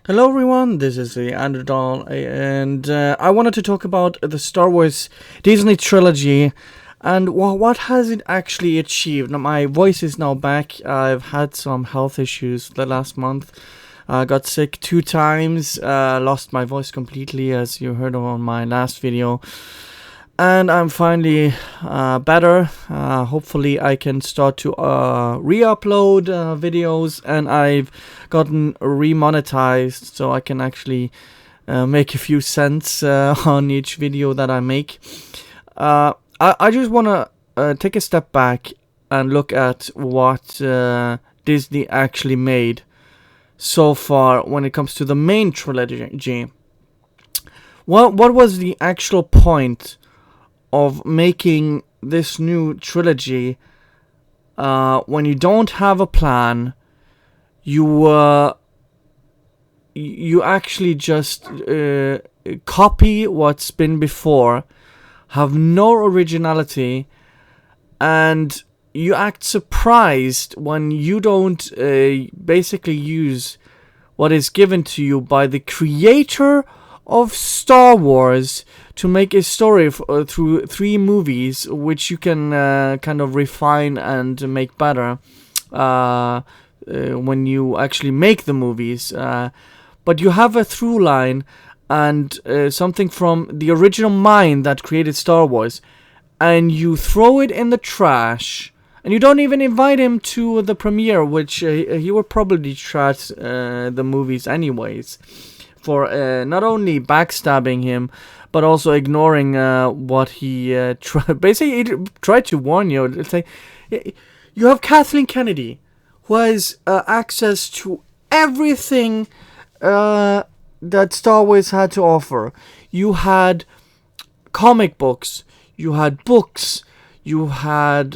Hello everyone, this is the Underdog, and I wanted to talk about the Star Wars Disney Trilogy and what has it actually achieved. Now, my voice is now back. I've had some health issues the last month. I got sick 2 times, lost my voice completely as you heard on my last video. And I'm finally better. Hopefully I can start to re-upload videos, and I've gotten remonetized, so I can actually make a few cents on each video that I make. I just want to take a step back and look at what Disney actually made so far when it comes to the main trilogy. What was the actual point of making this new trilogy when you don't have a plan? You actually just copy what's been before, have no originality, and you act surprised when you don't basically use what is given to you by the creator of Star Wars to make a story through 3 movies, which you can kind of refine and make better when you actually make the movies. But you have a through line and something from the original mind that created Star Wars, and you throw it in the trash. And you don't even invite him to the premiere, which he would probably trash the movies anyways, for not only backstabbing him, but also ignoring what he basically he tried to warn you. It's like, you have Kathleen Kennedy, who has access to everything that Star Wars had to offer. You had comic books, you had books, you had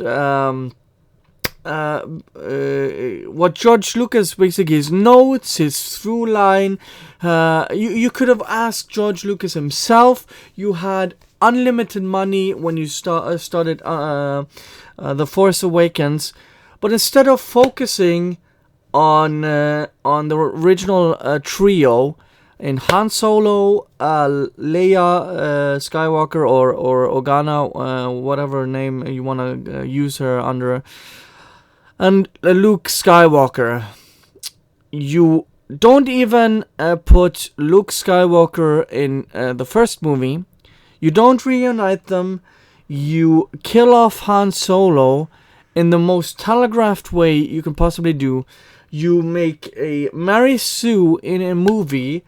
what George Lucas basically, his notes, his through line. You could have asked George Lucas himself. You had unlimited money when you started The Force Awakens, but instead of focusing on the original trio in Han Solo, Leia Skywalker, or Organa, whatever name you want to use her under, and Luke Skywalker, you don't even put Luke Skywalker in the first movie. You don't reunite them. You kill off Han Solo in the most telegraphed way you can possibly do. You make a Mary Sue in a movie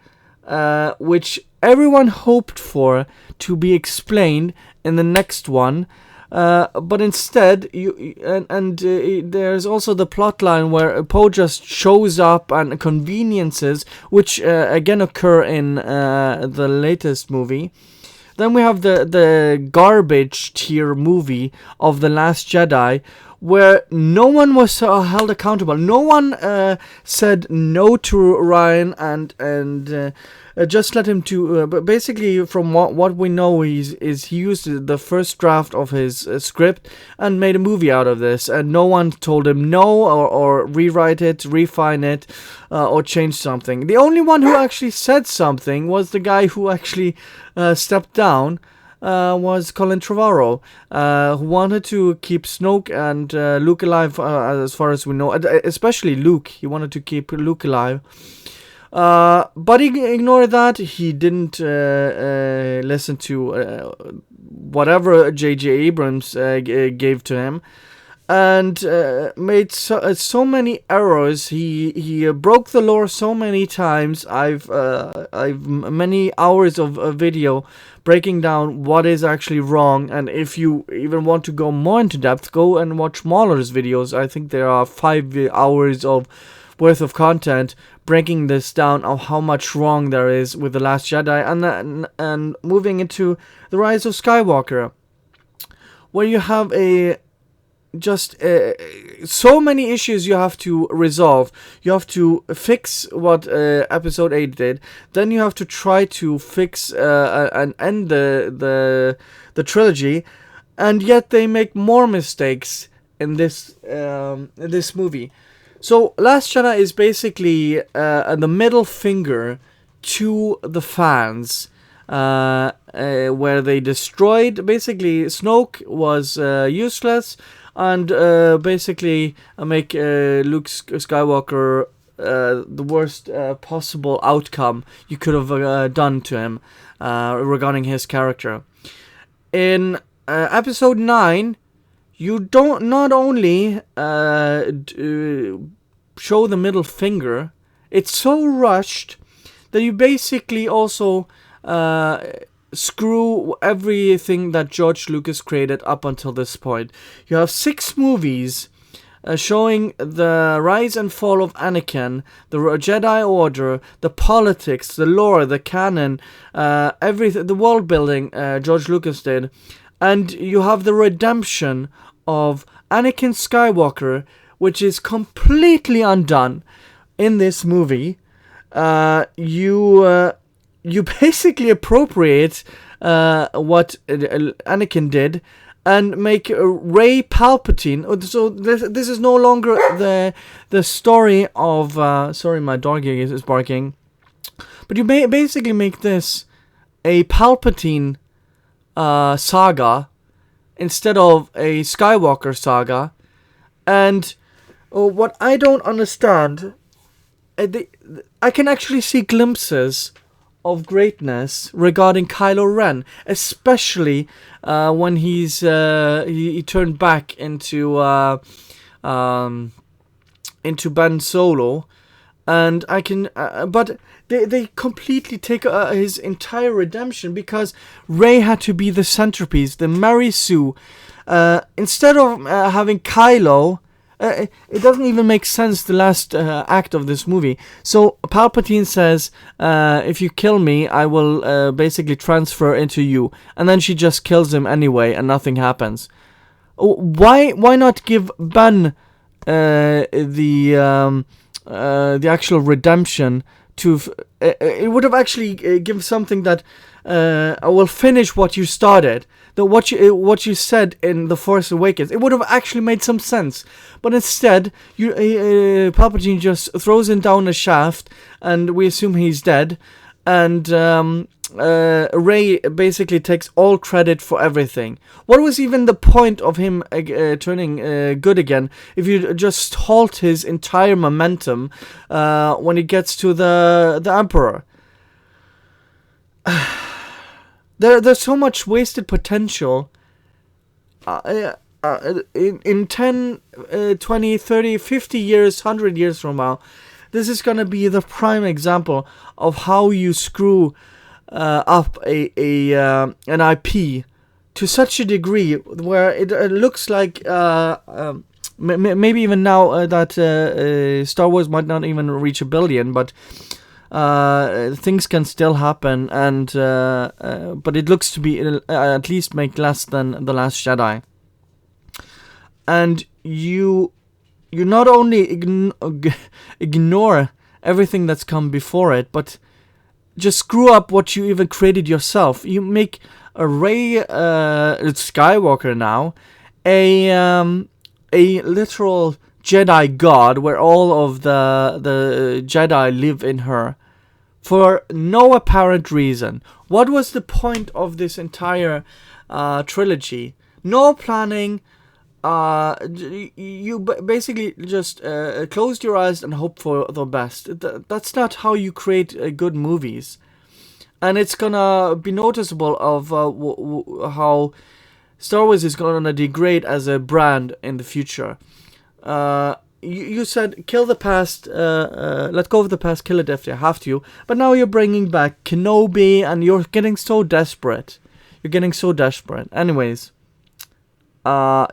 which everyone hoped for to be explained in the next one. But instead, there's also the plot line where Poe just shows up, and conveniences, which again occur in the latest movie. Then we have the garbage tier movie of The Last Jedi, where no one was held accountable. No one said no to Ryan and just let him to. But basically, from what we know, he used the first draft of his script and made a movie out of this, and no one told him no or rewrite it, refine it, or change something. The only one who actually said something was the guy who actually stepped down. Was Colin Trevorrow, who wanted to keep Snoke and Luke alive, as far as we know, especially Luke. He wanted to keep Luke alive. But he ignored that. He didn't listen to whatever J.J. Abrams gave to him, and made so many errors. He broke the lore so many times. I've many hours of video breaking down what is actually wrong. And if you even want to go more into depth, go and watch Mahler's videos. I think there are 5 hours of worth of content breaking this down of how much wrong there is with The Last Jedi, and moving into The Rise of Skywalker, where you have so many issues you have to resolve. You have to fix what episode 8 did. Then you have to try to fix and end the trilogy, and yet they make more mistakes in this movie. So Last Jedi is basically the middle finger to the fans, where they destroyed. Basically, Snoke was useless, and basically make Luke Skywalker the worst possible outcome you could have done to him regarding his character. In Episode 9, you don't not only show the middle finger, it's so rushed that you basically also screw everything that George Lucas created up until this point. You have 6 movies showing the rise and fall of Anakin, the Jedi Order, the politics, the lore, the canon, everything, the world building George Lucas did. And you have the redemption of Anakin Skywalker, which is completely undone in this movie. You basically appropriate what Anakin did and make Rey Palpatine. So this is no longer the story of... sorry, my dog is barking. But you basically make this a Palpatine saga instead of a Skywalker saga. And what I don't understand... I can actually see glimpses of greatness regarding Kylo Ren, especially when he turned back into Ben Solo, and I can but they completely take his entire redemption, because Rey had to be the centerpiece, the Mary Sue, instead of having Kylo. It doesn't even make sense, the last act of this movie. So Palpatine says, if you kill me, I will basically transfer into you. And then she just kills him anyway, and nothing happens. Why not give Ben the actual redemption to... it would have actually given something that... I will finish what you started. What you said in The Force Awakens, it would have actually made some sense. But instead, Palpatine just throws him down a shaft, and we assume he's dead. And Rey basically takes all credit for everything. What was even the point of him turning good again if you just halt his entire momentum when he gets to the Emperor? There's so much wasted potential. In 10, 20, 30, 50 years, 100 years from now, this is going to be the prime example of how you screw up an IP to such a degree where it looks like maybe even now that Star Wars might not even reach 1 billion, but things can still happen, and but it looks to be at least make less than The Last Jedi. And you not only ignore everything that's come before it, but just screw up what you even created yourself. You make a Rey Skywalker now a literal Jedi god, where all of the Jedi live in her, for no apparent reason. What was the point of this entire trilogy? No planning. You basically just closed your eyes and hope for the best. That's not how you create good movies. And it's gonna be noticeable of how Star Wars is gonna degrade as a brand in the future. You said kill the past, let go of the past, kill it if you have to. But now you're bringing back Kenobi, and you're getting so desperate. Anyways,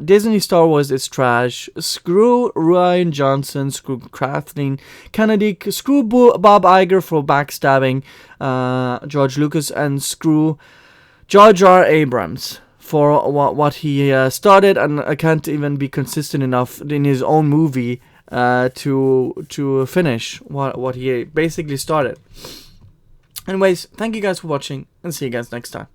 Disney Star Wars is trash. Screw Rian Johnson, screw Kathleen Kennedy, screw Bob Iger for backstabbing George Lucas, and screw Jar Jar Abrams for what he started, and can't even be consistent enough in his own movie to finish what he basically started. Anyways, thank you guys for watching, and see you guys next time.